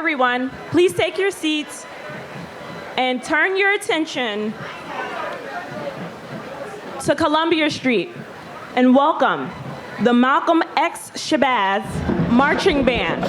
everyone, please take your seats and turn your attention to Columbia Street and welcome the Malcolm X Shabazz Marching Band.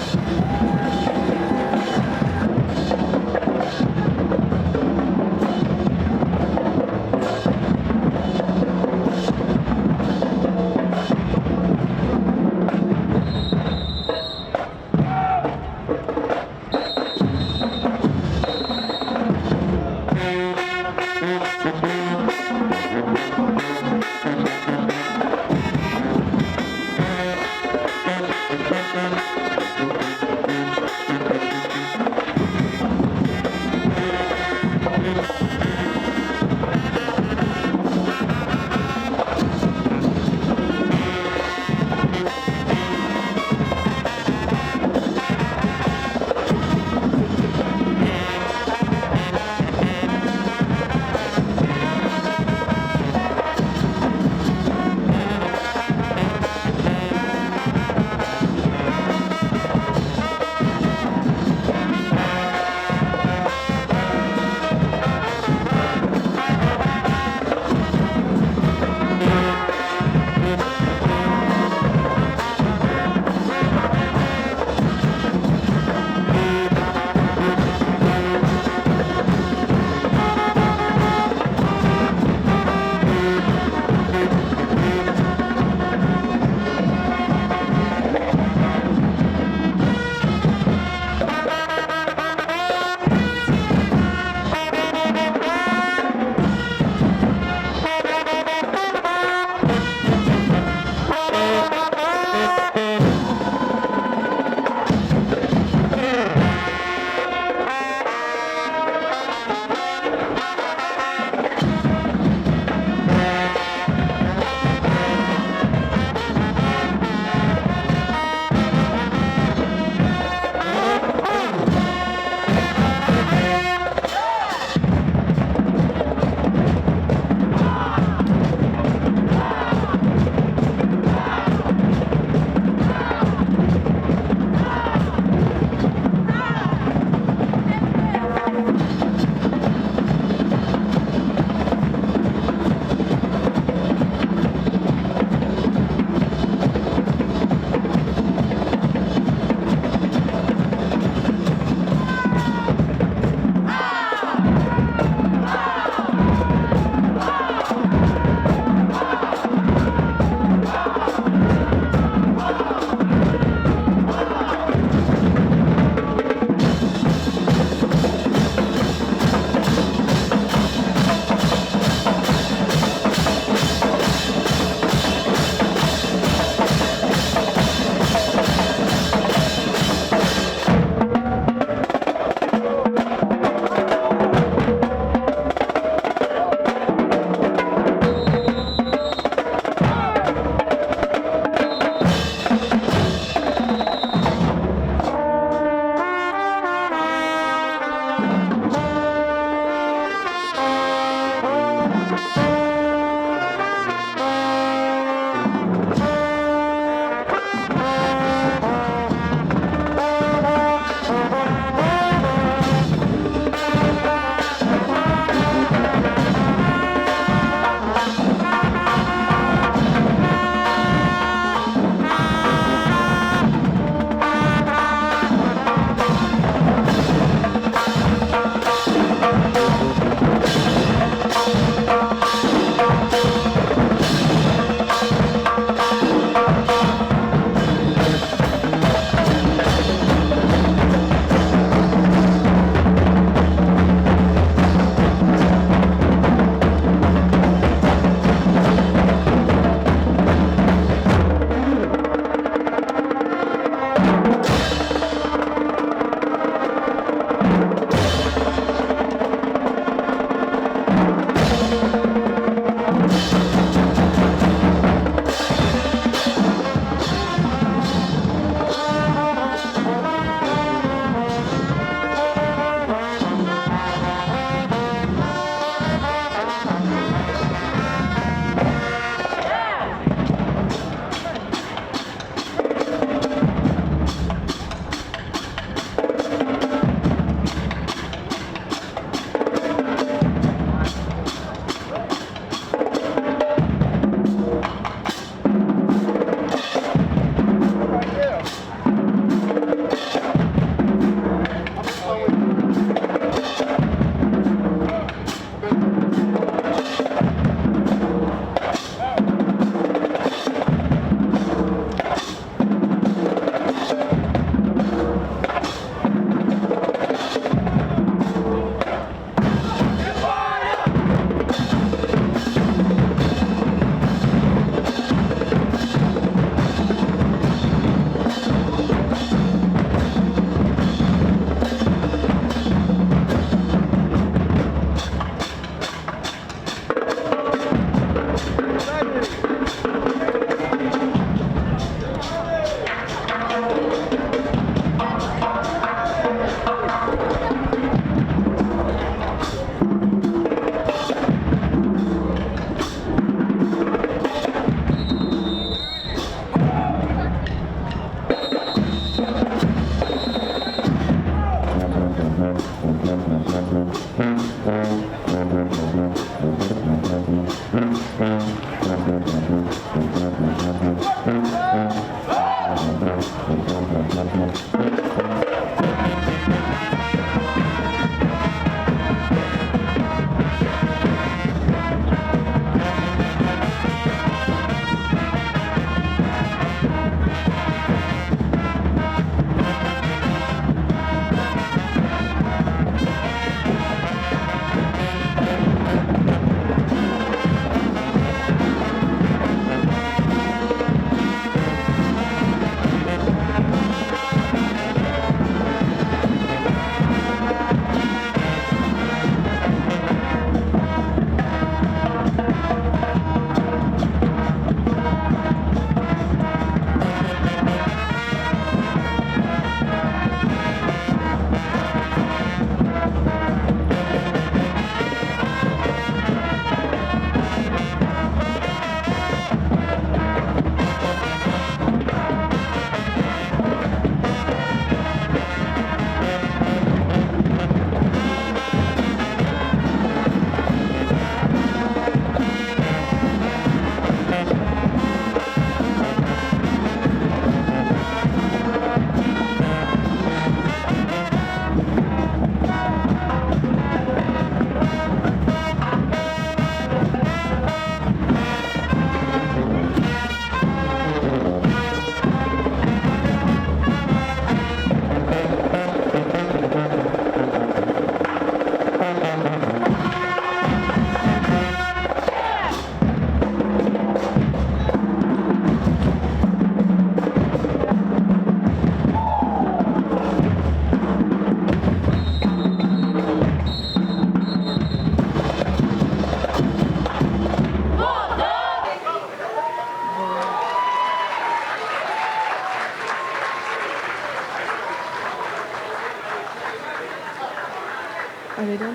Are they done?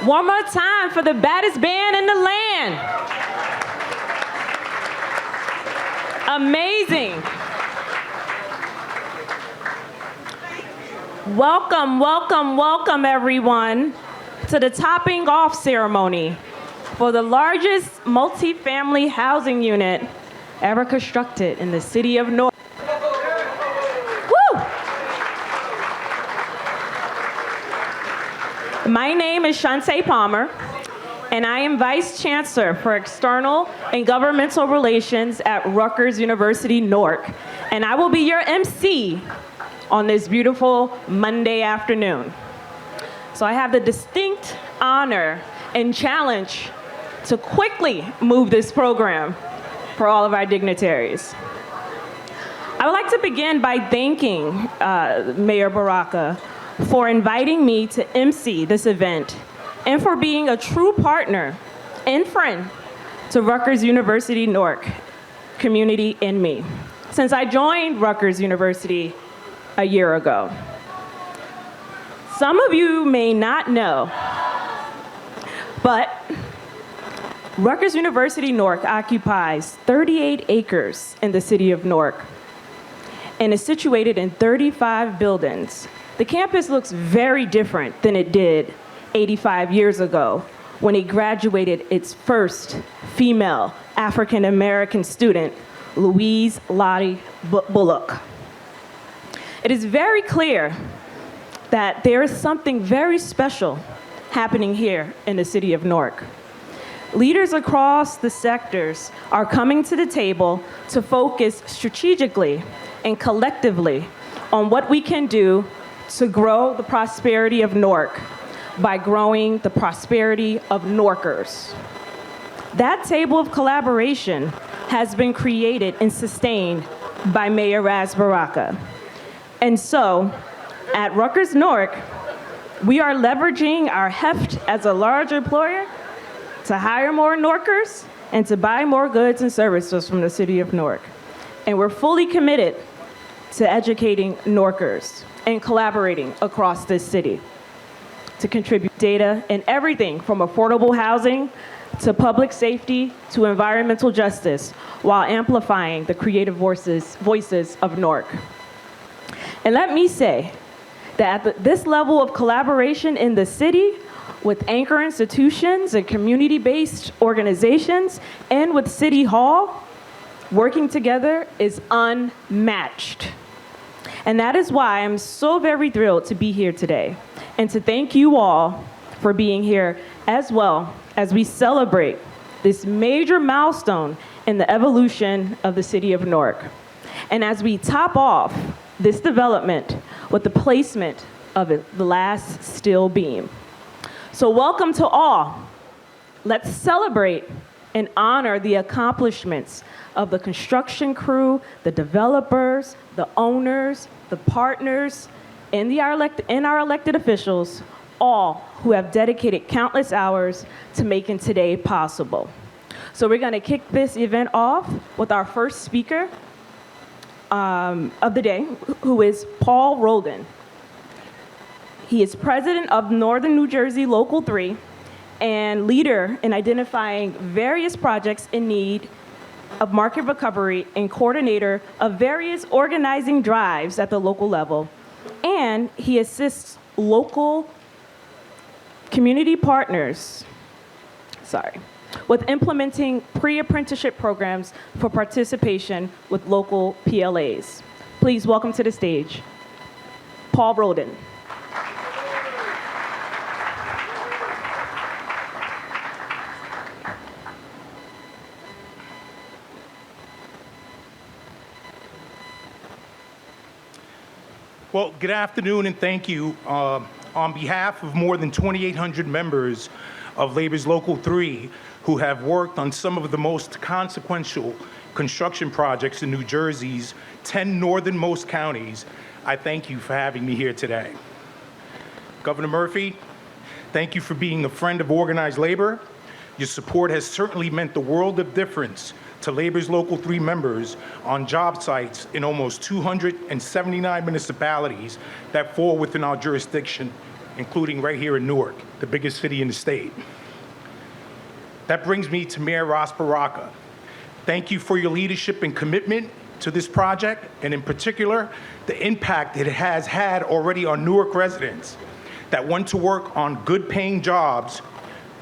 One more time for the baddest band in the land. Amazing. Welcome, welcome, welcome, everyone, to the topping off ceremony for the largest multifamily housing unit ever constructed in the city of North. Woo! My name is Shantae Palmer, and I am Vice Chancellor for External and Governmental Relations at Rutgers University, Newark, and I will be your MC on this beautiful Monday afternoon. So I have the distinct honor and challenge to quickly move this program for all of our dignitaries. I would like to begin by thanking Mayor Baraka for inviting me to MC this event and for being a true partner and friend to Rutgers University Newark community and me since I joined Rutgers University a year ago. Some of you may not know, but Rutgers University Newark occupies 38 acres in the city of Newark and is situated in 35 buildings. The campus looks very different than it did 85 years ago when it graduated its first female African-American student, Louise Lottie Bullock. It is very clear that there is something very special happening here in the city of Newark. Leaders across the sectors are coming to the table to focus strategically and collectively on what we can do to grow the prosperity of Newark by growing the prosperity of Newarkers. That table of collaboration has been created and sustained by Mayor Baraka. And so, at Rutgers Newark, we are leveraging our heft as a large employer to hire more Newarkers and to buy more goods and services from the city of Newark. And we're fully committed to educating Newarkers and collaborating across this city to contribute data in everything from affordable housing to public safety to environmental justice while amplifying the creative voices of Newark. And let me say that at this level of collaboration in the city with anchor institutions and community-based organizations and with City Hall, working together is unmatched. And that is why I'm so very thrilled to be here today and to thank you all for being here as well as we celebrate this major milestone in the evolution of the city of Newark. And as we top off this development with the placement of the last steel beam. So welcome to all. Let's celebrate and honor the accomplishments of the construction crew, the developers, the owners, the partners, and our elected officials, all who have dedicated countless hours to making today possible. So we're gonna kick this event off with our first speaker of the day, who is Paul Roldan. He is president of Northern New Jersey Local 3 and leader in identifying various projects in need of market recovery and coordinator of various organizing drives at the local level. And he assists local community partners, with implementing pre-apprenticeship programs for participation with local PLAs. Please welcome to the stage, Paul Roldan. Well, good afternoon and thank you. On behalf of more than 2,800 members of Labor's Local 3 who have worked on some of the most consequential construction projects in New Jersey's 10 northernmost counties, I thank you for having me here today. Governor Murphy, thank you for being a friend of organized labor. Your support has certainly meant the world of difference to Labor's Local 3 members on job sites in almost 279 municipalities that fall within our jurisdiction including right here in Newark, the biggest city in the state. That brings me to Mayor Baraka. Thank you for your leadership and commitment to this project, and in particular, the impact it has had already on Newark residents that want to work on good-paying jobs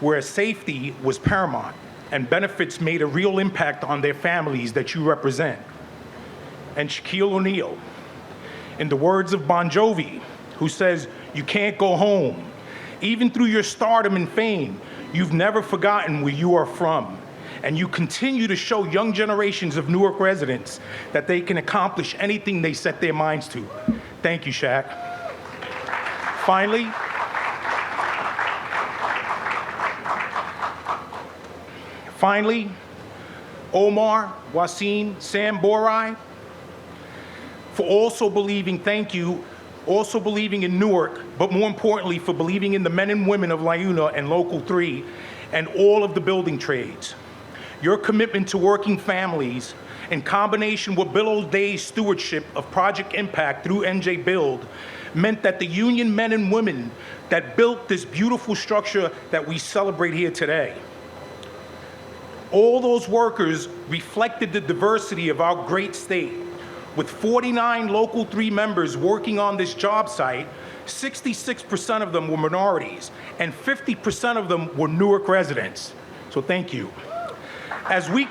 where safety was paramount and benefits made a real impact on their families that you represent. And Shaquille O'Neal, in the words of Bon Jovi, who says, "You can't go home. Even through your stardom and fame, you've never forgotten where you are from. And you continue to show young generations of Newark residents that they can accomplish anything they set their minds to." Thank you, Shaq. Finally, Omar, Wasim, Sam Borai, for also believing, thank you, also believing in Newark, but more importantly, for believing in the men and women of LIUNA and Local 3 and all of the building trades. Your commitment to working families, in combination with Bill O'Day's stewardship of Project Impact through NJ Build, meant that the union men and women that built this beautiful structure that we celebrate here today, all those workers reflected the diversity of our great state. With 49 Local 3 members working on this job site, 66% of them were minorities, and 50% of them were Newark residents. So thank you. As we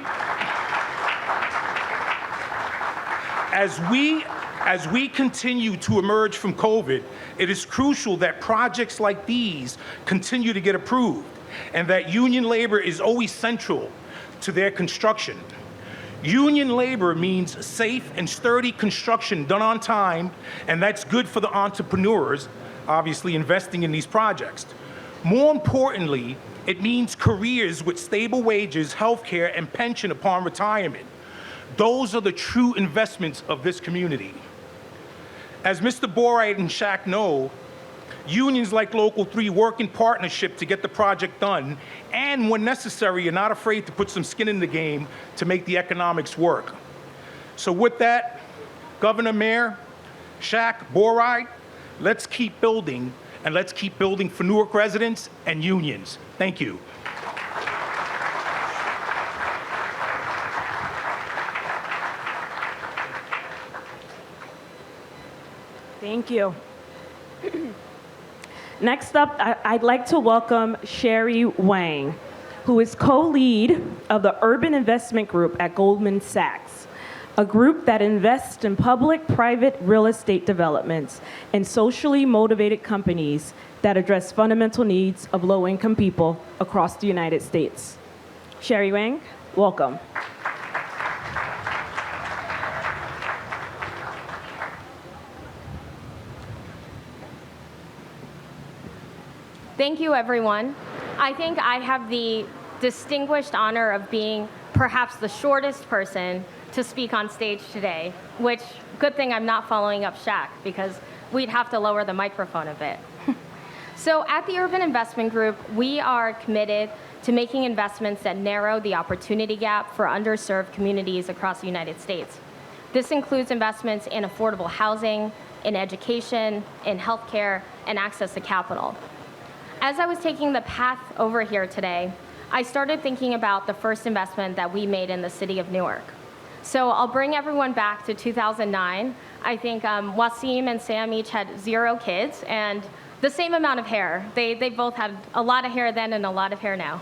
continue to emerge from COVID, it is crucial that projects like these continue to get approved and that union labor is always central to their construction. Union labor means safe and sturdy construction done on time, and that's good for the entrepreneurs, obviously investing in these projects. More importantly, it means careers with stable wages, healthcare, and pension upon retirement. Those are the true investments of this community. As Mr. Borai and Shaq know, unions like Local 3 work in partnership to get the project done, and when necessary, are not afraid to put some skin in the game to make the economics work. So with that, Governor, Mayor, Shaq, Borai, let's keep building, and let's keep building for Newark residents and unions. Thank you. Thank you. Next up, I'd like to welcome Sherry Wang, who is co-lead of the Urban Investment Group at Goldman Sachs, a group that invests in public-private real estate developments and socially motivated companies that address fundamental needs of low-income people across the United States. Sherry Wang, welcome. Thank you, everyone. I think I have the distinguished honor of being perhaps the shortest person to speak on stage today, which, good thing I'm not following up Shaq, because we'd have to lower the microphone a bit. So at the Urban Investment Group, we are committed to making investments that narrow the opportunity gap for underserved communities across the United States. This includes investments in affordable housing, in education, in healthcare, and access to capital. As I was taking the path over here today, I started thinking about the first investment that we made in the city of Newark. So I'll bring everyone back to 2009. I think Wasim and Sam each had 0 kids and the same amount of hair. They both had a lot of hair then and a lot of hair now.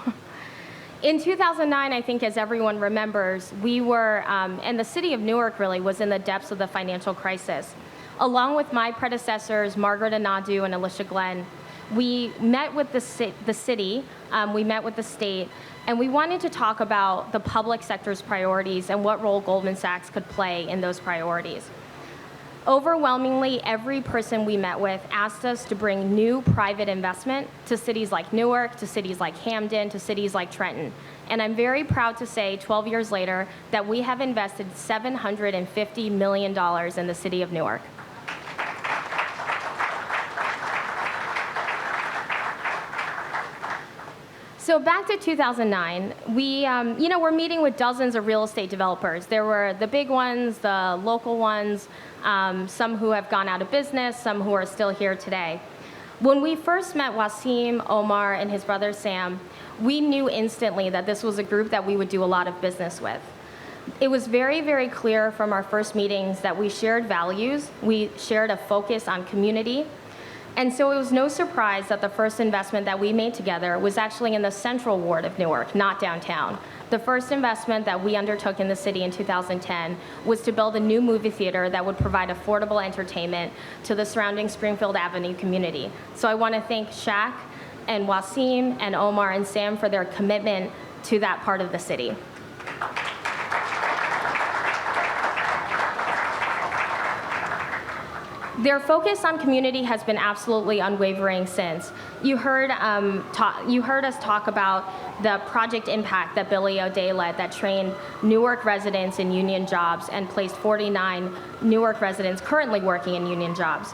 In 2009, I think as everyone remembers, we were, and the city of Newark really was in the depths of the financial crisis. Along with my predecessors, Margaret Anadu and Alicia Glenn, we met with the city, we met with the state, and we wanted to talk about the public sector's priorities and what role Goldman Sachs could play in those priorities. Overwhelmingly, every person we met with asked us to bring new private investment to cities like Newark, to cities like Hamden, to cities like Trenton. And I'm very proud to say, 12 years later, that we have invested $750 million in the city of Newark. So back to 2009, we're meeting with dozens of real estate developers. There were the big ones, the local ones, some who have gone out of business, some who are still here today. When we first met Wasim, Omar, and his brother Sam, we knew instantly that this was a group that we would do a lot of business with. It was very, very clear from our first meetings that we shared values, we shared a focus on community, and so it was no surprise that the first investment that we made together was actually in the central ward of Newark, not downtown. The first investment that we undertook in the city in 2010 was to build a new movie theater that would provide affordable entertainment to the surrounding Springfield Avenue community. So I want to thank Shaq and Wasim and Omar and Sam for their commitment to that part of the city. Their focus on community has been absolutely unwavering since. You heard us talk about the project impact that Billy O'Day led that trained Newark residents in union jobs and placed 49 Newark residents currently working in union jobs.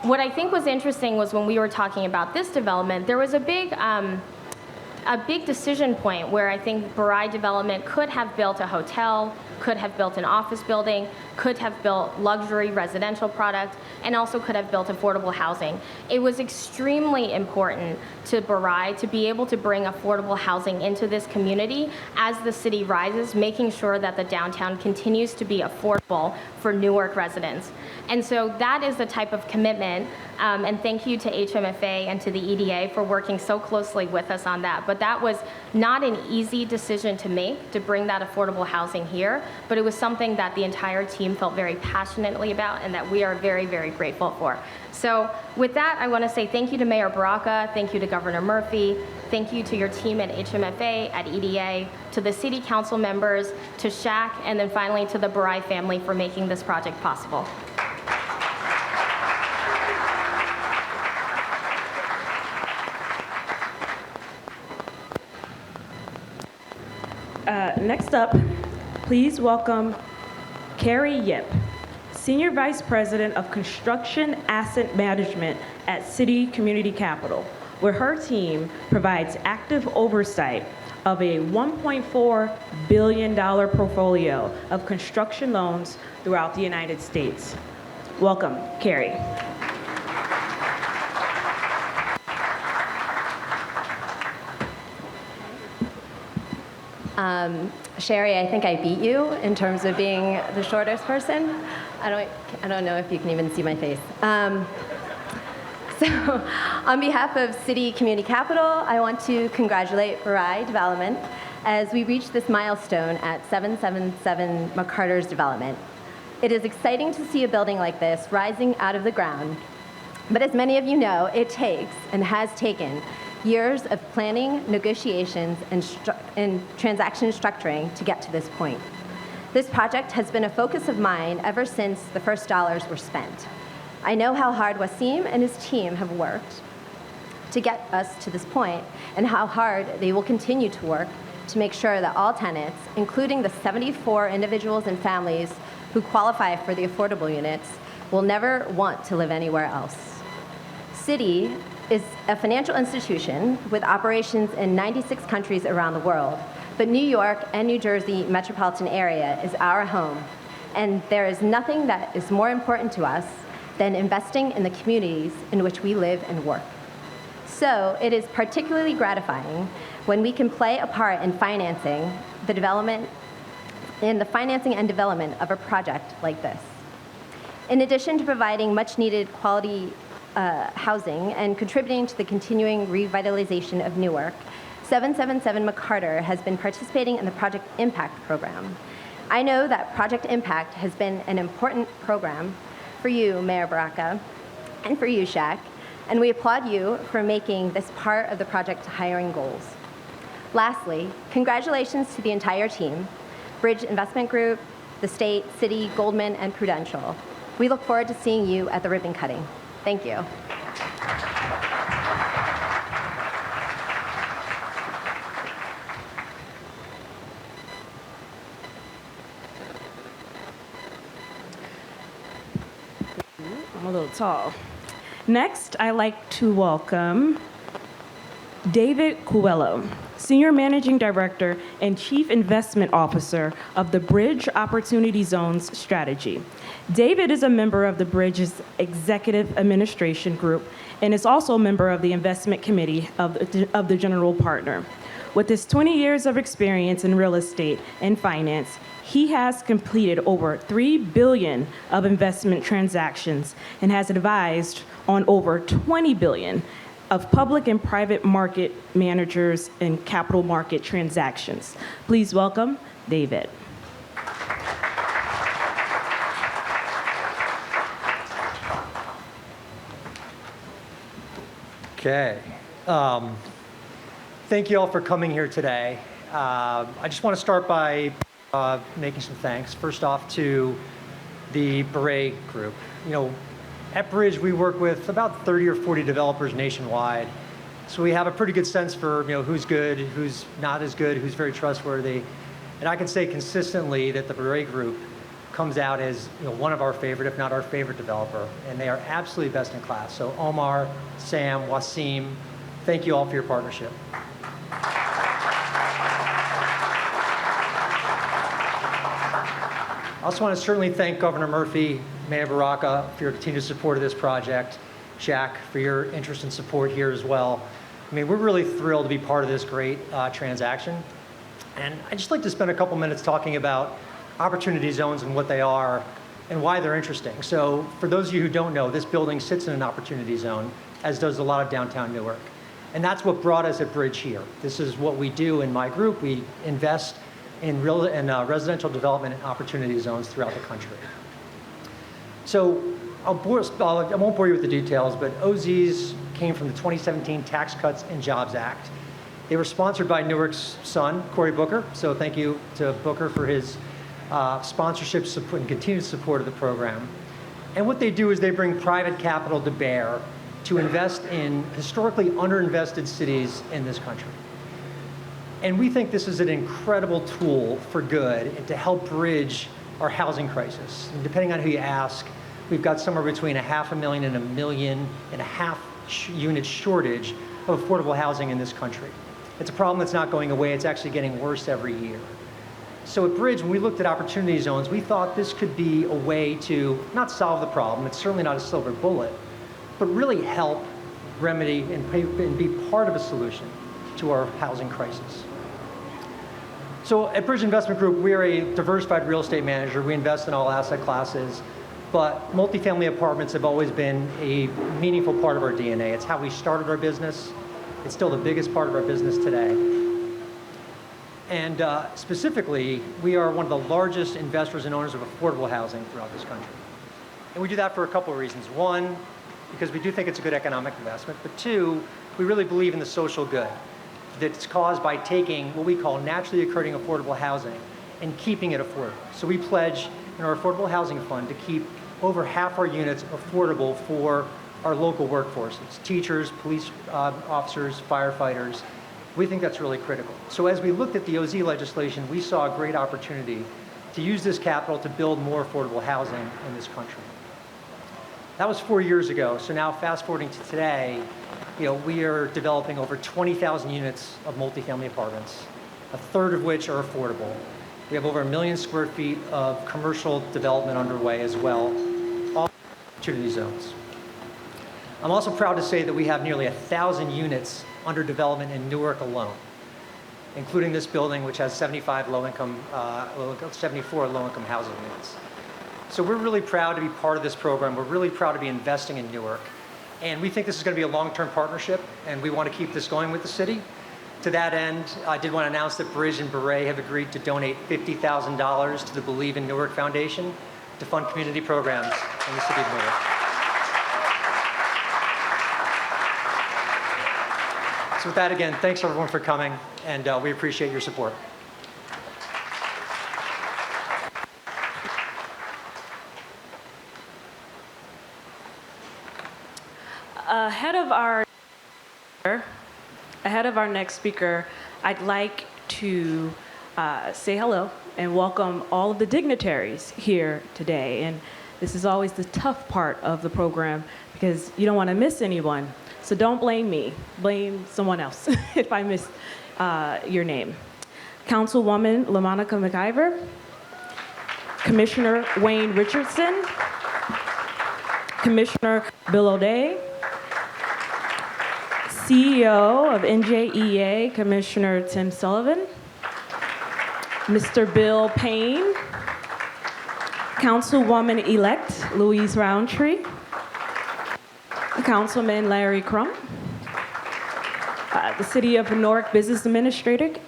What I think was interesting was when we were talking about this development, there was a big decision point where I think Barai Development could have built a hotel, could have built an office building, could have built luxury residential product, and also could have built affordable housing. It was extremely important to Barai to be able to bring affordable housing into this community as the city rises, making sure that the downtown continues to be affordable for Newark residents. And so that is the type of commitment, and thank you to HMFA and to the EDA for working so closely with us on that. But that was not an easy decision to make, to bring that affordable housing here, but it was something that the entire team felt very passionately about and that we are very, very grateful for. So with that, I want to say thank you to Mayor Baraka, thank you to Governor Murphy, thank you to your team at HMFA, at EDA, to the city council members, to Shaq, and then finally to the Barai family for making this project possible. Next up, please welcome Carrie Yip, Senior Vice President of Construction Asset Management at City Community Capital, where her team provides active oversight of a $1.4 billion portfolio of construction loans throughout the United States. Welcome, Carrie. Sherry, I think I beat you in terms of being the shortest person. I don't know if you can even see my face. So on behalf of City Community Capital, I want to congratulate Barai Development as we reach this milestone at 777 McCarter's development. It is exciting to see a building like this rising out of the ground, but as many of you know, it takes and has taken years of planning, negotiations, and transaction structuring to get to this point. This project has been a focus of mine ever since the first dollars were spent. I know how hard Wasim and his team have worked to get us to this point, and how hard they will continue to work to make sure that all tenants, including the 74 individuals and families who qualify for the affordable units, will never want to live anywhere else. Citi is a financial institution with operations in 96 countries around the world, but New York and New Jersey metropolitan area is our home, and there is nothing that is more important to us than investing in the communities in which we live and work. So it is particularly gratifying when we can play a part in financing the development, in the financing and development of a project like this. In addition to providing much needed quality housing and contributing to the continuing revitalization of Newark, 777 McCarter has been participating in the Project Impact program. I know that Project Impact has been an important program for you, Mayor Baraka, and for you, Shaq, and we applaud you for making this part of the project hiring goals. Lastly, congratulations to the entire team, Bridge Investment Group, the state, city, Goldman, and Prudential. We look forward to seeing you at the ribbon cutting. Thank you. I'm a little tall. Next, I'd like to welcome David Coelho, Senior Managing Director and Chief Investment Officer of the Bridge Opportunity Zones Strategy. David is a member of the Bridge's Executive Administration Group and is also a member of the Investment Committee of the General Partner. With his 20 years of experience in real estate and finance, he has completed over $3 billion of investment transactions and has advised on over $20 billion of public and private market managers and capital market transactions. Please welcome David. Okay. Thank you all for coming here today. I just want to start by making some thanks. First off to the Baraka group. At Bridge, we work with about 30 or 40 developers nationwide. So we have a pretty good sense for who's good, who's not as good, who's very trustworthy. And I can say consistently that the Baraka group comes out as one of our favorite, if not our favorite developer. And they are absolutely best in class. So Omar, Sam, Wasim, thank you all for your partnership. I also want to certainly thank Governor Murphy, Mayor Baraka for your continued support of this project, Shaq for your interest and support here as well. We're really thrilled to be part of this great transaction. And I'd just like to spend a couple minutes talking about opportunity zones and what they are and why they're interesting. So for those of you who don't know, this building sits in an opportunity zone, as does a lot of downtown Newark. And that's what brought us at Bridge here. This is what we do in my group. We invest in residential development and opportunity zones throughout the country. So I won't bore you with the details, but OZs came from the 2017 Tax Cuts and Jobs Act. They were sponsored by Newark's son, Cory Booker. So thank you to Booker for his sponsorship support and continued support of the program. And what they do is they bring private capital to bear to invest in historically underinvested cities in this country. And we think this is an incredible tool for good and to help bridge our housing crisis. And depending on who you ask, we've got somewhere between 500,000 and 1.5 million unit shortage of affordable housing in this country. It's a problem that's not going away. It's actually getting worse every year. So at Bridge, when we looked at opportunity zones, we thought this could be a way to not solve the problem. It's certainly not a silver bullet, but really help remedy and be part of a solution to our housing crisis. So at Bridge Investment Group, we are a diversified real estate manager. We invest in all asset classes, but multifamily apartments have always been a meaningful part of our DNA. It's how we started our business. It's still the biggest part of our business today. And specifically, we are one of the largest investors and owners of affordable housing throughout this country. And we do that for a couple of reasons. One, because we do think it's a good economic investment, but two, we really believe in the social good that's caused by taking what we call naturally occurring affordable housing and keeping it affordable. So we pledge in our affordable housing fund to keep over half our units affordable for our local workforces, teachers, police officers, firefighters. We think that's really critical. So as we looked at the OZ legislation, we saw a great opportunity to use this capital to build more affordable housing in this country. That was 4 years ago. So now fast forwarding to today, we are developing over 20,000 units of multifamily apartments, a third of which are affordable. We have over 1 million square feet of commercial development underway as well, all opportunity zones. I'm also proud to say that we have nearly 1,000 units under development in Newark alone, including this building, which has 74 low-income housing units. So we're really proud to be part of this program. We're really proud to be investing in Newark. And we think this is going to be a long-term partnership, and we want to keep this going with the city. To that end, I did want to announce that Bridge and Baraka have agreed to donate $50,000 to the Believe in Newark Foundation to fund community programs in the city of Newark. So with that, again, thanks everyone for coming, and we appreciate your support. Ahead of our next speaker, I'd like to say hello and welcome all of the dignitaries here today. And this is always the tough part of the program because you don't want to miss anyone. So don't blame me. Blame someone else if I miss your name. Councilwoman LaMonica McIver, Commissioner Wayne Richardson, Commissioner Bill O'Day, CEO of NJEA, Commissioner Tim Sullivan, Mr. Bill Payne, Councilwoman-elect Louise Roundtree, Councilman Larry Crump, the City of Newark Business Administrator,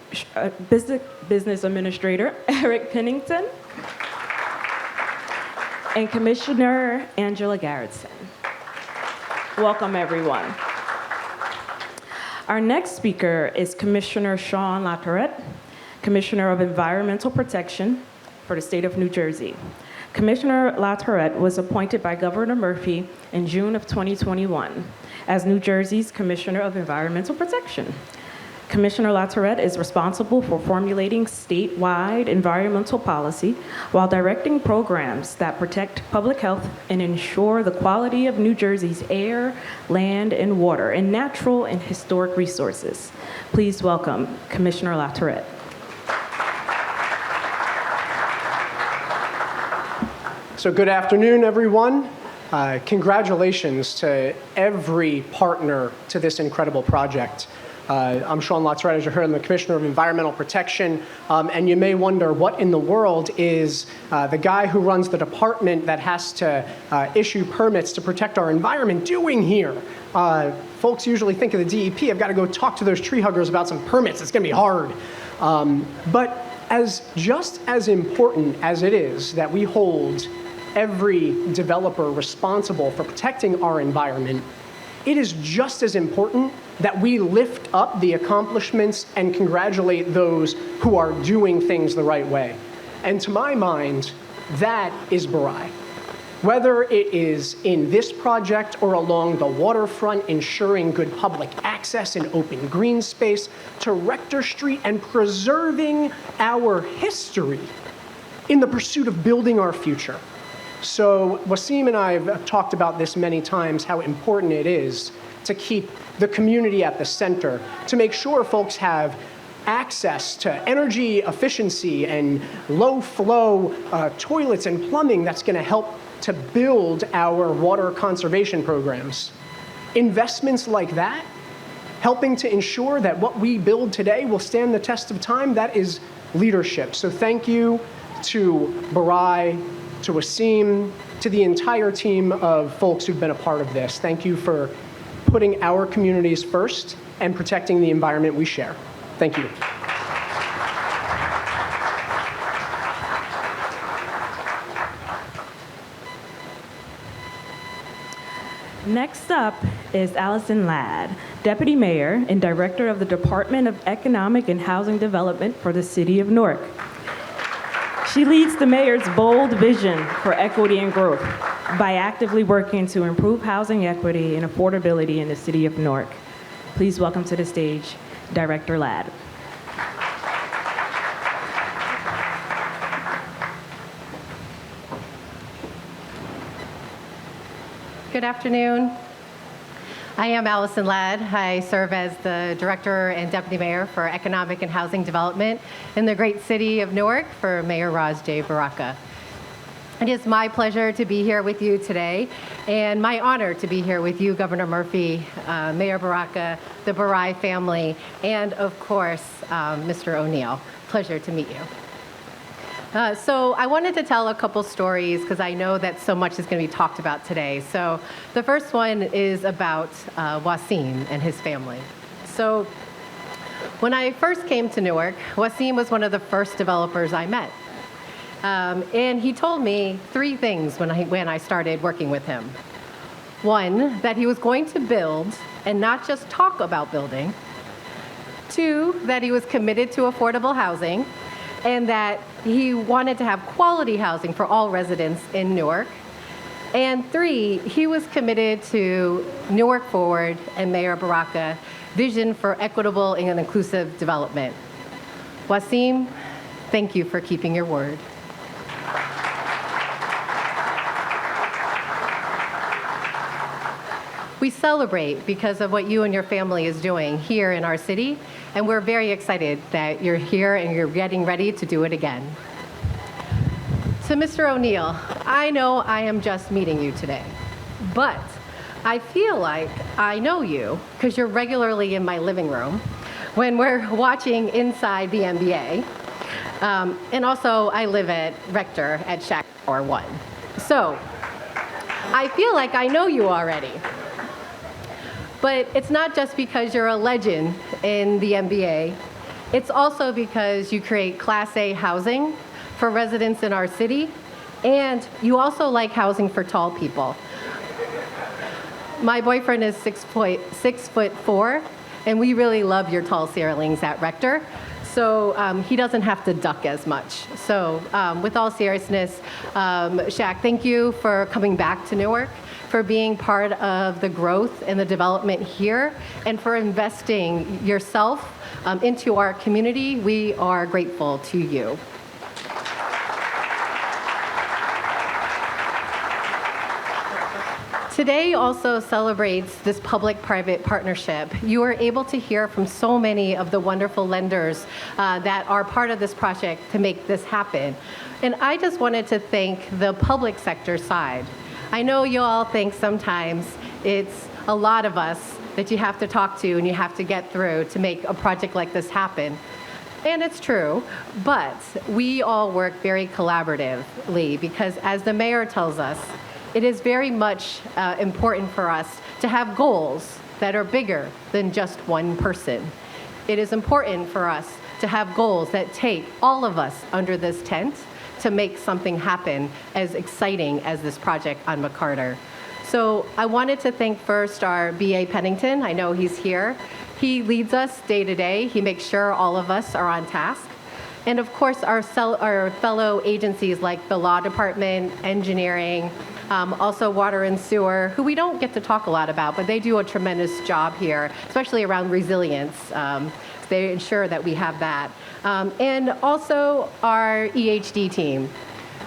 Eric Pennington, and Commissioner Angela Garrettson. Welcome, everyone. Our next speaker is Commissioner Sean LaTourette, Commissioner of Environmental Protection for the state of New Jersey. Commissioner LaTourette was appointed by Governor Murphy in June of 2021 as New Jersey's Commissioner of Environmental Protection. Commissioner LaTourette is responsible for formulating statewide environmental policy while directing programs that protect public health and ensure the quality of New Jersey's air, land, and water, and natural and historic resources. Please welcome Commissioner LaTourette. So good afternoon, everyone. Congratulations to every partner to this incredible project. I'm Sean LaTourette, as you heard, I'm the Commissioner of Environmental Protection, and you may wonder what in the world is the guy who runs the department that has to issue permits to protect our environment doing here. Folks usually think of the DEP, I've got to go talk to those tree huggers about some permits, it's going to be hard. But just as important as it is that we hold every developer responsible for protecting our environment, it is just as important that we lift up the accomplishments and congratulate those who are doing things the right way. And to my mind, that is Baraka. Whether it is in this project or along the waterfront, ensuring good public access and open green space, to Rector Street and preserving our history in the pursuit of building our future. So Wasim and I have talked about this many times, how important it is to keep the community at the center, to make sure folks have access to energy efficiency and low flow toilets and plumbing that's going to help to build our water conservation programs. Investments like that, helping to ensure that what we build today will stand the test of time, that is leadership. So thank you to Baraka, to Wasim, to the entire team of folks who've been a part of this. Thank you for putting our communities first and protecting the environment we share. Thank you. Next up is Allison Ladd, Deputy Mayor and Director of the Department of Economic and Housing Development for the City of Newark. She leads the mayor's bold vision for equity and growth by actively working to improve housing equity and affordability in the city of Newark. Please welcome to the stage, Director Ladd. Good afternoon. I am Allison Ladd. I serve as the Director and Deputy Mayor for Economic and Housing Development in the great city of Newark for Mayor Ras J. Baraka. It is my pleasure to be here with you today, and my honor to be here with you, Governor Murphy, Mayor Baraka, the Baraka family, and of course, Mr. O'Neill. Pleasure to meet you. So I wanted to tell a couple stories because I know that so much is going to be talked about today. So the first one is about Wasim and his family. So when I first came to Newark, Wasim was one of the first developers I met. And he told me three things when I started working with him. One, that he was going to build and not just talk about building. Two, that he was committed to affordable housing and that he wanted to have quality housing for all residents in Newark. And three, he was committed to Newark Forward and Mayor Baraka vision for equitable and inclusive development. Wasim, thank you for keeping your word. We celebrate because of what you and your family is doing here in our city, and we're very excited that you're here and you're getting ready to do it again. To Mr. O'Neill, I know I am just meeting you today, but I feel like I know you because you're regularly in my living room when we're watching Inside the NBA. And also, I live at Rector at Shaq or 1. So I feel like I know you already. But it's not just because you're a legend in the NBA. It's also because you create Class A housing for residents in our city, and you also like housing for tall people. My boyfriend is 6'4", and we really love your tall ceilings at Rector. So he doesn't have to duck as much. So with all seriousness, Shaq, thank you for coming back to Newark, for being part of the growth and the development here, and for investing yourself into our community. We are grateful to you. Today also celebrates this public-private partnership. You are able to hear from so many of the wonderful lenders that are part of this project to make this happen. And I just wanted to thank the public sector side. I know you all think sometimes it's a lot of us that you have to talk to and you have to get through to make a project like this happen. And it's true, but we all work very collaboratively because, as the mayor tells us, it is very much important for us to have goals that are bigger than just one person. It is important for us to have goals that take all of us under this tent to make something happen as exciting as this project on McCarter. So I wanted to thank first our BA Pennington. I know he's here. He leads us day to day. He makes sure all of us are on task. And of course, our fellow agencies like the Law Department, Engineering, also Water and Sewer, who we don't get to talk a lot about, but they do a tremendous job here, especially around resilience. They ensure that we have that. And also our EHD team.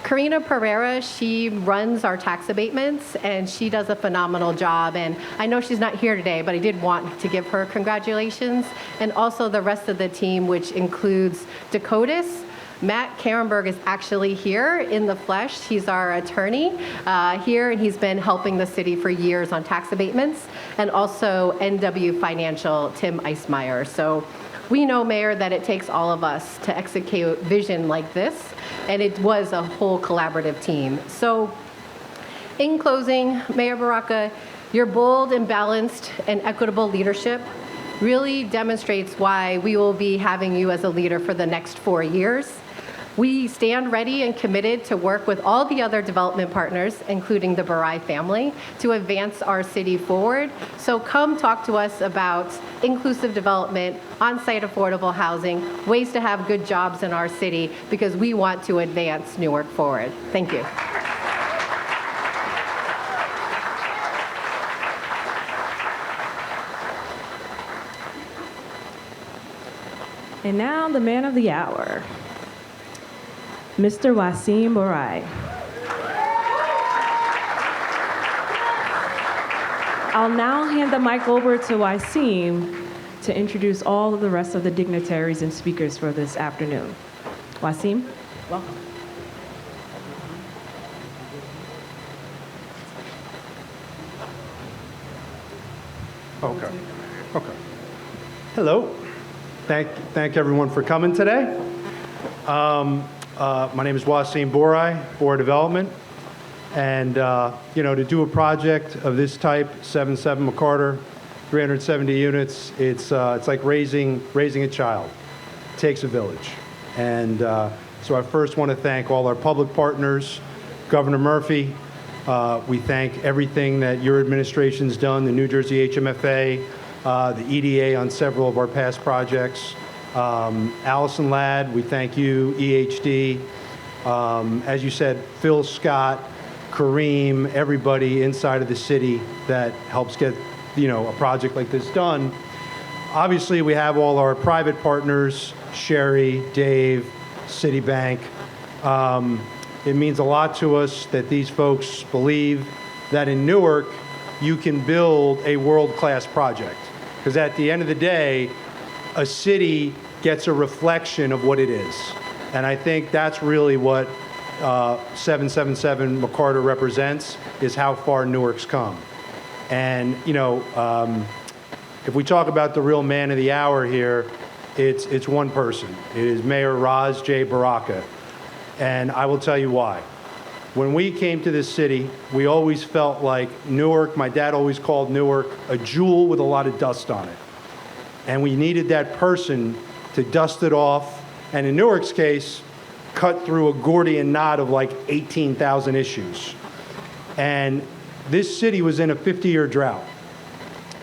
Karina Pereira, she runs our tax abatements, and she does a phenomenal job. And I know she's not here today, but I did want to give her congratulations. And also the rest of the team, which includes Dakotas. Matt Karenberg is actually here in the flesh. He's our attorney here, and he's been helping the city for years on tax abatements. And also NW Financial, Tim Eismeyer. So we know, Mayor, that it takes all of us to execute vision like this, and it was a whole collaborative team. So in closing, Mayor Baraka, your bold and balanced and equitable leadership really demonstrates why we will be having you as a leader for the next 4 years. We stand ready and committed to work with all the other development partners, including the Barai family, to advance our city forward. So come talk to us about inclusive development, on-site affordable housing, ways to have good jobs in our city, because we want to advance Newark forward. Thank you. And now the man of the hour, Mr. Wasim Barai. I'll now hand the mic over to Wasim to introduce all of the rest of the dignitaries and speakers for this afternoon. Wasim, welcome. Okay. Hello. Thank everyone for coming today. My name is Wasim Barai, Board of Development, and to do a project of this type, 77 McCarter, 370 units, it's like raising a child. It takes a village, and so I first want to thank all our public partners, Governor Murphy. We thank everything that your administration's done, the New Jersey HMFA, the EDA on several of our past projects. Allison Ladd, we thank you, EHD. As you said, Phil Scott, Kareem, everybody inside of the city that helps get, a project like this done. Obviously, we have all our private partners, Sherry, Dave, Citibank. It means a lot to us that these folks believe that in Newark, you can build a world-class project. Because at the end of the day, a city gets a reflection of what it is. And I think that's really what 777 McCarter represents, is how far Newark's come. And, you know, if we talk about the real man of the hour here, it's one person. It is Mayor Raz J. Baraka. And I will tell you why. When we came to this city, we always felt like Newark, my dad always called Newark a jewel with a lot of dust on it. And we needed that person to dust it off, and in Newark's case, cut through a Gordian knot of like 18,000 issues. And this city was in a 50-year drought.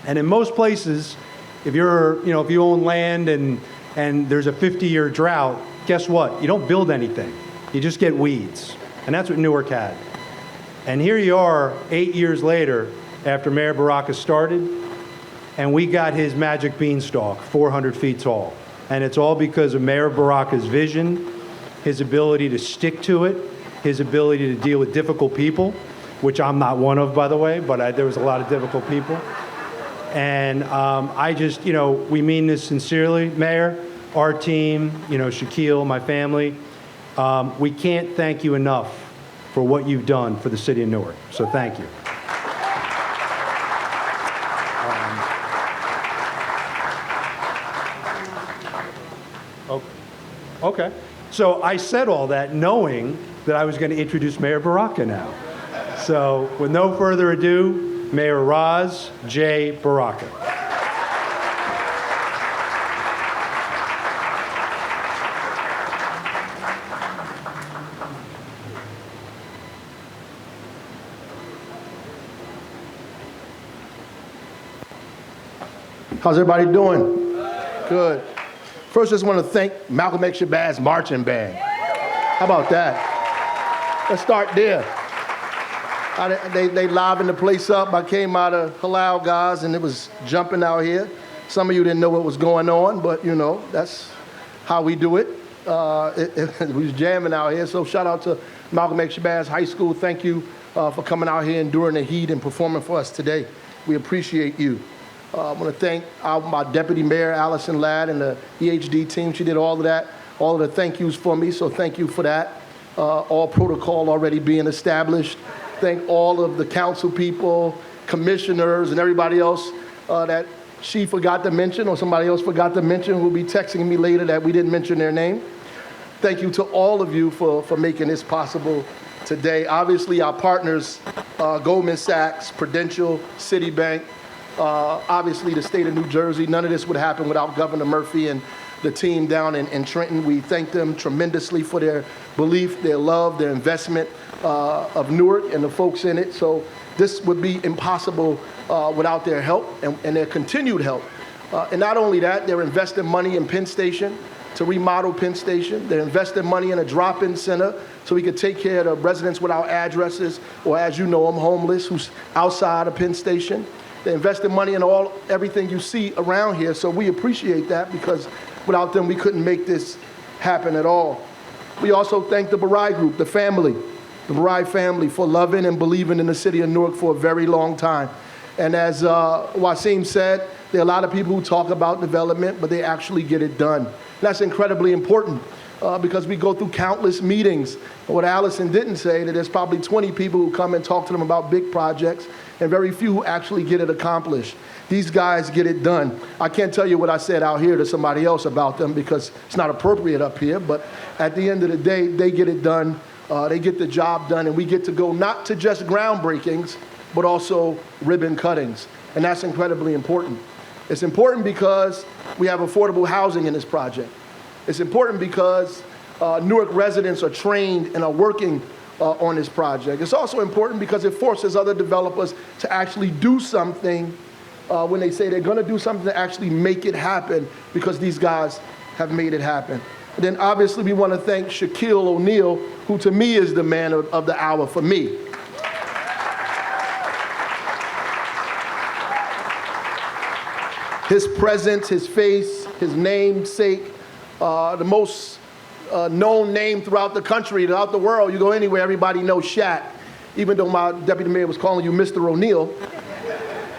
And in most places, if you own land and there's a 50-year drought, guess what? You don't build anything. You just get weeds. And that's what Newark had. And here you are 8 years later after Mayor Baraka started, and we got his magic beanstalk, 400 feet tall. And it's all because of Mayor Baraka's vision, his ability to stick to it, his ability to deal with difficult people, which I'm not one of, by the way, but there was a lot of difficult people. And I just, we mean this sincerely, Mayor, our team, Shaquille, my family. We can't thank you enough for what you've done for the city of Newark. So thank you. Okay. So I said all that knowing that I was going to introduce Mayor Baraka now. So with no further ado, Mayor Raz J. Baraka. How's everybody doing? Good. First, I just want to thank Malcolm X Shabazz Marching Band. How about that? Let's start there. They livened the place up. I came out of Halal guys, and it was jumping out here. Some of you didn't know what was going on, but that's how we do it. We was jamming out here. So shout out to Malcolm X Shabazz High School. Thank you for coming out here, enduring the heat, and performing for us today. We appreciate you. I want to thank my deputy mayor, Allison Ladd, and the EHD team. She did all of that, all of the thank yous for me, so thank you for that. All protocol already being established. Thank all of the council people, commissioners, and everybody else that she forgot to mention or somebody else forgot to mention who will be texting me later that we didn't mention their name. Thank you to all of you for making this possible today. Obviously, our partners, Goldman Sachs, Prudential, Citibank, obviously the state of New Jersey. None of this would happen without Governor Murphy and the team down in Trenton. We thank them tremendously for their belief, their love, their investment of Newark and the folks in it. So this would be impossible without their help and their continued help. And not only that, they're investing money in Penn Station to remodel Penn Station. They're investing money in a drop-in center so we could take care of the residents without addresses, or as you know them, homeless, who's outside of Penn Station. They invested money in everything you see around here, so we appreciate that, because without them, we couldn't make this happen at all. We also thank the Barai Group, the Barai family, for loving and believing in the city of Newark for a very long time. And as Wasim said, there are a lot of people who talk about development, but they actually get it done. That's incredibly important because we go through countless meetings. What Allison didn't say, that there's probably 20 people who come and talk to them about big projects, and very few who actually get it accomplished. These guys get it done. I can't tell you what I said out here to somebody else about them because it's not appropriate up here, but at the end of the day, they get it done. They get the job done, and we get to go not to just groundbreakings, but also ribbon cuttings, and that's incredibly important. It's important because we have affordable housing in this project. It's important because Newark residents are trained and are working on this project. It's also important because it forces other developers to actually do something when they say they're going to do something, to actually make it happen, because these guys have made it happen. And then obviously we want to thank Shaquille O'Neal, who to me is the man of the hour for me. His presence, his face, his namesake, the most known name throughout the country, throughout the world. You go anywhere, everybody knows Shaq. Even though my deputy mayor was calling you Mr. O'Neal,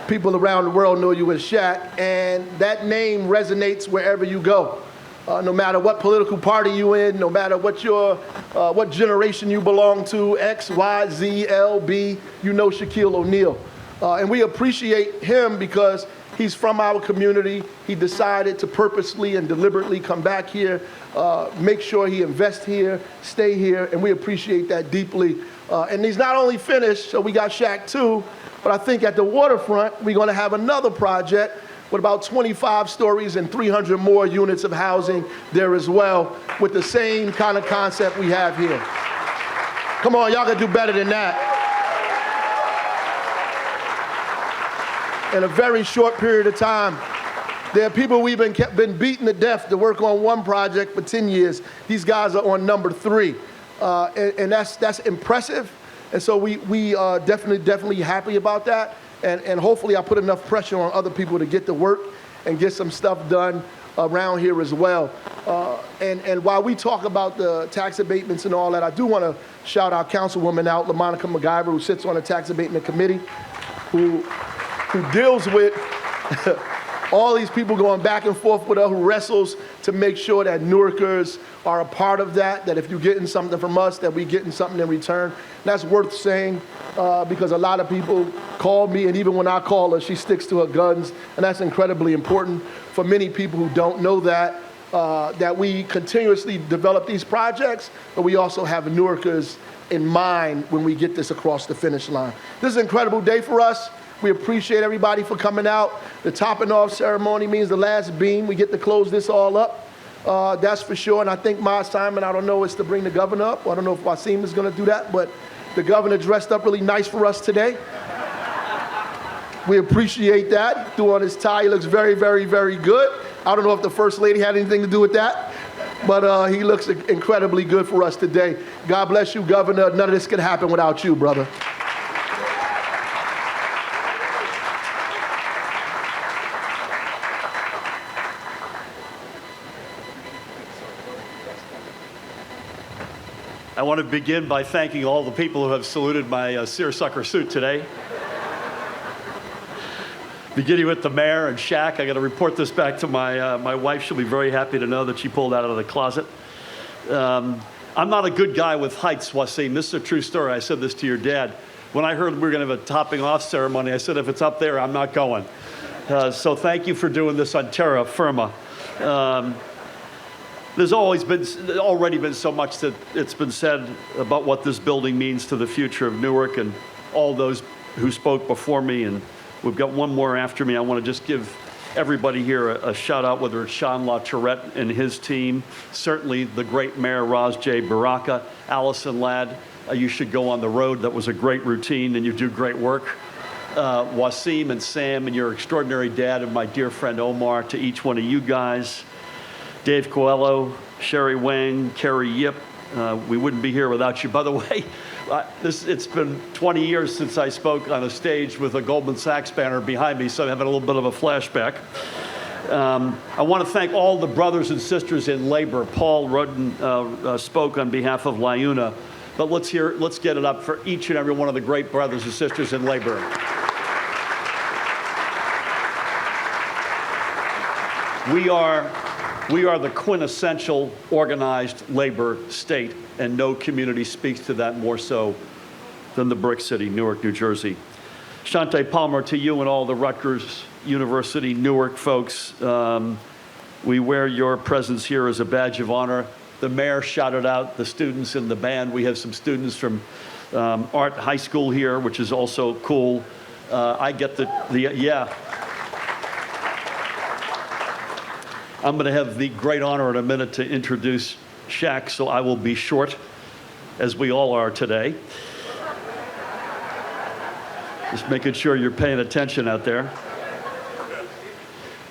people around the world know you as Shaq, and that name resonates wherever you go. No matter what political party you're in, no matter what generation you belong to, X, Y, Z, L, B, you know Shaquille O'Neal. And we appreciate him because he's from our community. He decided to purposely and deliberately come back here, make sure he invests here, stay here, and we appreciate that deeply. And he's not only finished, so we got Shaq 2, but I think at the waterfront, we're going to have another project with about 25 stories and 300 more units of housing there as well, with the same kind of concept we have here. Come on, y'all can do better than that. In a very short period of time, there are people we've been beaten to death to work on one project for 10 years. These guys are on number 3, and that's impressive. And so we are definitely happy about that. And hopefully I put enough pressure on other people to get to work and get some stuff done around here as well. And while we talk about the tax abatements and all that, I do want to shout our councilwoman out, LaMonica MacGyver, who sits on the tax abatement committee, who deals with all these people going back and forth with her, who wrestles to make sure that Newarkers are a part of that if you're getting something from us, that we're getting something in return. That's worth saying because a lot of people call me, and even when I call her, she sticks to her guns, and that's incredibly important for many people who don't know that, that we continuously develop these projects, but we also have Newarkers in mind when we get this across the finish line. This is an incredible day for us. We appreciate everybody for coming out. The topping off ceremony means the last beam. We get to close this all up. That's for sure. And I think my assignment, I don't know, is to bring the governor up. I don't know if Wasim is going to do that, but the governor dressed up really nice for us today. We appreciate that. He threw on his tie. He looks very, very, very good. I don't know if the First Lady had anything to do with that, but he looks incredibly good for us today. God bless you, Governor. None of this could happen without you, brother. I want to begin by thanking all the people who have saluted my seersucker suit today. Beginning with the mayor and Shaq, I got to report this back to my wife. She'll be very happy to know that she pulled that out of the closet. I'm not a good guy with heights, Wasim. This is a true story. I said this to your dad. When I heard we were going to have a topping off ceremony, I said, if it's up there, I'm not going. So thank you for doing this on terra firma. There's already been so much that it's been said about what this building means to the future of Newark and all those who spoke before me, and we've got one more after me. I want to just give everybody here a shout out, whether it's Sean LaTourette and his team, certainly the great Mayor Raz J. Baraka, Allison Ladd, you should go on the road. That was a great routine and you do great work. Wasim and Sam and your extraordinary dad and my dear friend Omar, to each one of you guys. Dave Coelho, Sherry Wang, Kerry Yip, we wouldn't be here without you. By the way, it's been 20 years since I spoke on a stage with a Goldman Sachs banner behind me, so I'm having a little bit of a flashback. I want to thank all the brothers and sisters in labor. Paul Roldan spoke on behalf of LIUNA, but let's get it up for each and every one of the great brothers and sisters in labor. We are the quintessential organized labor state, and no community speaks to that more so than the Brick City, Newark, New Jersey. Shante Palmer, to you and all the Rutgers University Newark folks, we wear your presence here as a badge of honor. The mayor shouted out the students in the band. We have some students from Art High School here, which is also cool. I get yeah. I'm going to have the great honor in a minute to introduce Shaq, so I will be short, as we all are today. Just making sure you're paying attention out there.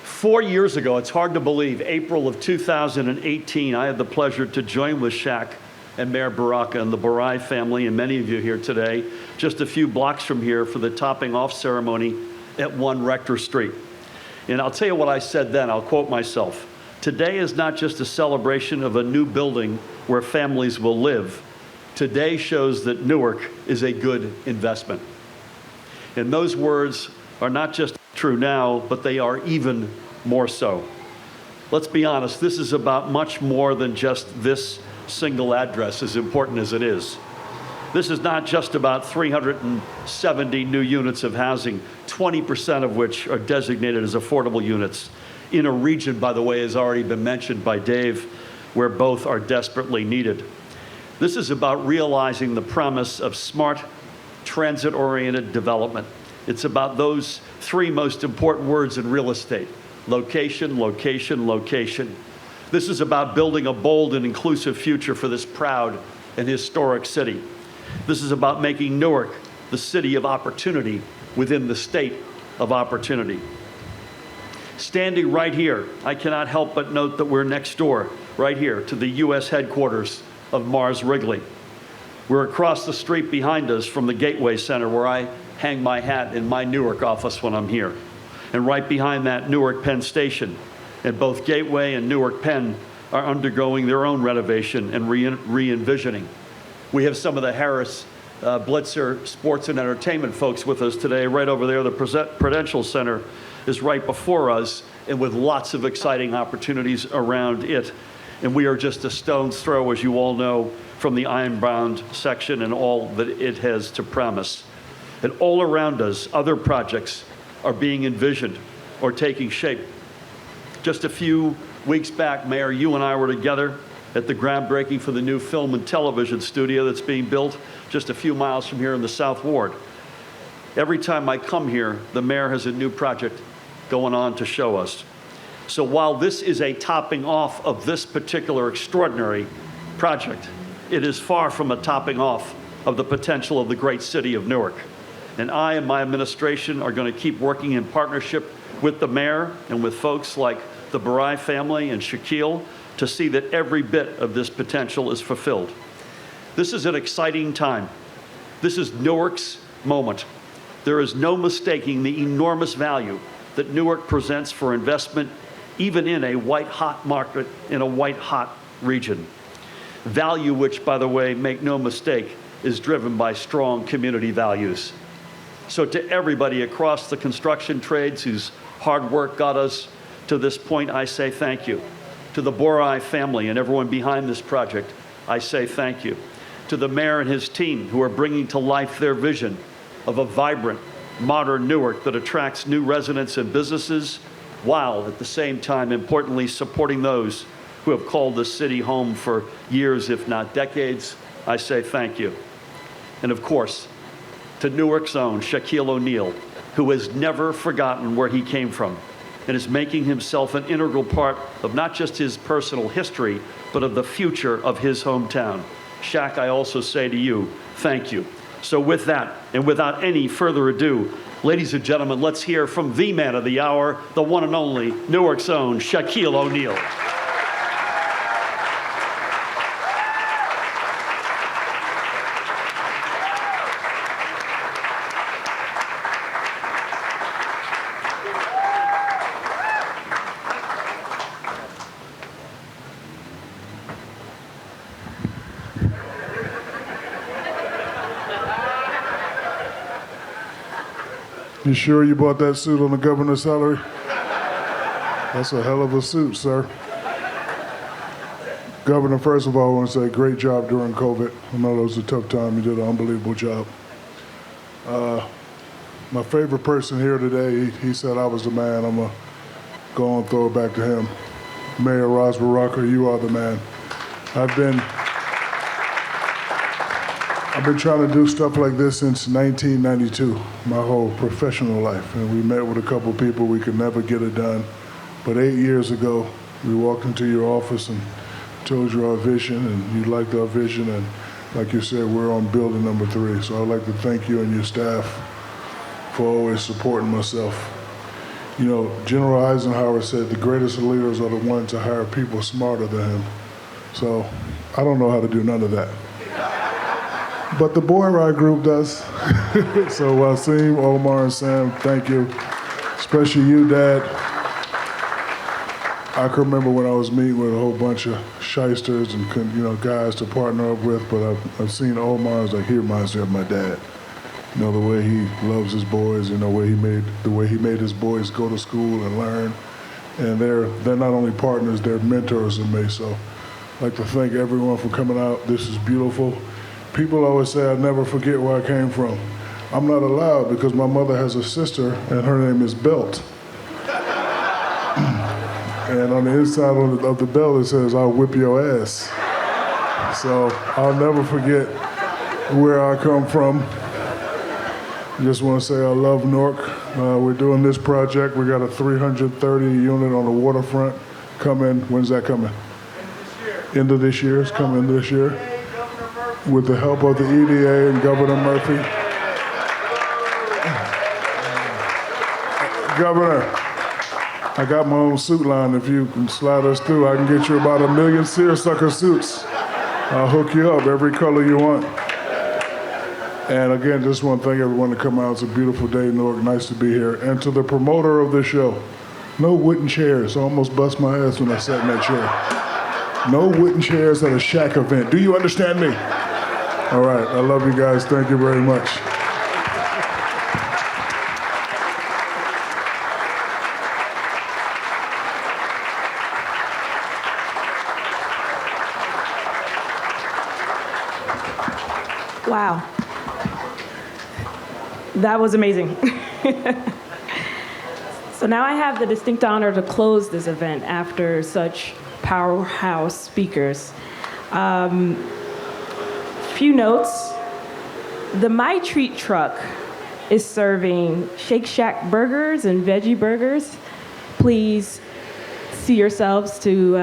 4 years ago, it's hard to believe, April of 2018, I had the pleasure to join with Shaq and Mayor Baraka and the Barai family, and many of you here today, just a few blocks from here for the topping off ceremony at 1 Rector Street. And I'll tell you what I said then, I'll quote myself. Today is not just a celebration of a new building where families will live. Today shows that Newark is a good investment. And those words are not just true now, but they are even more so. Let's be honest, this is about much more than just this single address, as important as it is. This is not just about 370 new units of housing, 20% of which are designated as affordable units, in a region, by the way, has already been mentioned by Dave, where both are desperately needed. This is about realizing the promise of smart, transit-oriented development. It's about those three most important words in real estate: location, location, location. This is about building a bold and inclusive future for this proud and historic city. This is about making Newark the city of opportunity within the state of opportunity. Standing right here, I cannot help but note that we're next door, right here, to the U.S. headquarters of Mars Wrigley. We're across the street behind us from the Gateway Center, where I hang my hat in my Newark office when I'm here. And right behind that, Newark Penn Station. And both Gateway and Newark Penn are undergoing their own renovation and re-envisioning. We have some of the Harris Blitzer Sports and Entertainment folks with us today. Right over there, the Prudential Center is right before us, and with lots of exciting opportunities around it. And we are just a stone's throw, as you all know, from the Ironbound section and all that it has to promise. And all around us, other projects are being envisioned or taking shape. Just a few weeks back, Mayor, you and I were together at the groundbreaking for the new film and television studio that's being built just a few miles from here in the South Ward. Every time I come here, the mayor has a new project going on to show us. So while this is a topping off of this particular extraordinary project, it is far from a topping off of the potential of the great city of Newark. And I and my administration are going to keep working in partnership with the mayor and with folks like the Baraka family and Shaquille to see that every bit of this potential is fulfilled. This is an exciting time. This is Newark's moment. There is no mistaking the enormous value that Newark presents for investment, even in a white-hot market, in a white-hot region. Value which, by the way, make no mistake, is driven by strong community values. So to everybody across the construction trades whose hard work got us to this point, I say thank you. To the Borai family and everyone behind this project, I say thank you. To the mayor and his team who are bringing to life their vision of a vibrant, modern Newark that attracts new residents and businesses, while at the same time, importantly, supporting those who have called this city home for years, if not decades, I say thank you. And of course, to Newark's own Shaquille O'Neal, who has never forgotten where he came from and is making himself an integral part of not just his personal history, but of the future of his hometown. Shaq, I also say to you, thank you. So with that, and without any further ado, ladies and gentlemen, let's hear from the man of the hour, the one and only Newark's own Shaquille O'Neal. You sure you bought that suit on the governor's salary? That's a hell of a suit, sir. Governor, first of all, I want to say great job during COVID. I know it was a tough time. You did an unbelievable job. My favorite person here today, he said I was the man. I'm going to go and throw it back to him. Mayor Baraka, you are the man. I've been trying to do stuff like this since 1992, my whole professional life. And we met with a couple of people, we could never get it done. But 8 years ago, we walked into your office and told you our vision, and you liked our vision. And like you said, we're on building number 3. So I'd like to thank you and your staff for always supporting myself. You know, General Eisenhower said the greatest leaders are the ones that hire people smarter than him. So I don't know how to do none of that. But the Boy Ride group does. So Wasim, Omar, and Sam, thank you. Especially you, Dad. I can remember when I was meeting with a whole bunch of shysters and guys to partner up with, but I've seen Omar, I was like, he reminds me of my dad. You know, the way he loves his boys, you know, the way he made his boys go to school and learn. And they're not only partners, they're mentors in me. So I'd like to thank everyone for coming out. This is beautiful. People always say I never forget where I came from. I'm not allowed because my mother has a sister and her name is Belt. And on the inside of the belt it says, I'll whip your ass. So I'll never forget where I come from. Just want to say I love Newark. We're doing this project. We got a 330 unit on the waterfront coming. When's that coming? End of this year. It's coming this year. With the help of the EDA and Governor Murphy. Governor, I got my own suit line. If you can slide us through, I can get you about 1 million seersucker suits. I'll hook you up every color you want. And again, just want to thank everyone to come out. It's a beautiful day in Newark. Nice to be here. And to the promoter of this show, no wooden chairs. I almost bust my ass when I sat in that chair. No wooden chairs at a Shaq event. Do you understand me? All right. I love you guys. Thank you very much. Wow. That was amazing. So now I have the distinct honor to close this event after such powerhouse speakers. Few notes. The My Treat truck is serving Shake Shack burgers and veggie burgers. Please see yourselves to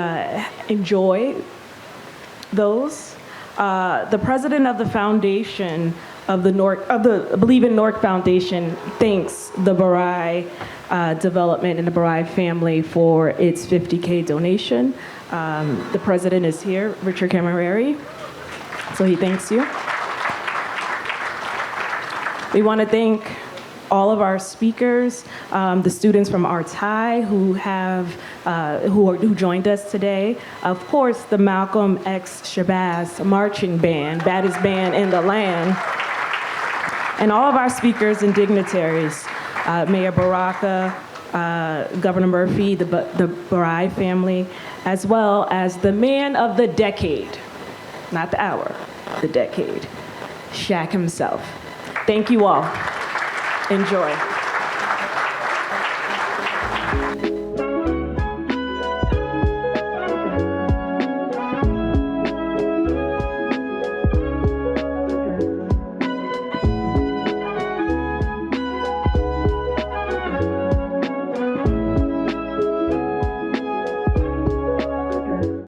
enjoy those. The president of the foundation of the Believe in Newark Foundation thanks the Barai development and the Barai family for its $50K donation. The president is here, Richard Camerari, so he thanks you. We want to thank all of our speakers, the students from Arts High who joined us today. Of course, the Malcolm X Shabazz marching band, baddest band in the land. And all of our speakers and dignitaries, Mayor Baraka, Governor Murphy, the Barai family, as well as the man of the decade, not the hour, the decade, Shaq himself. Thank you all. Enjoy.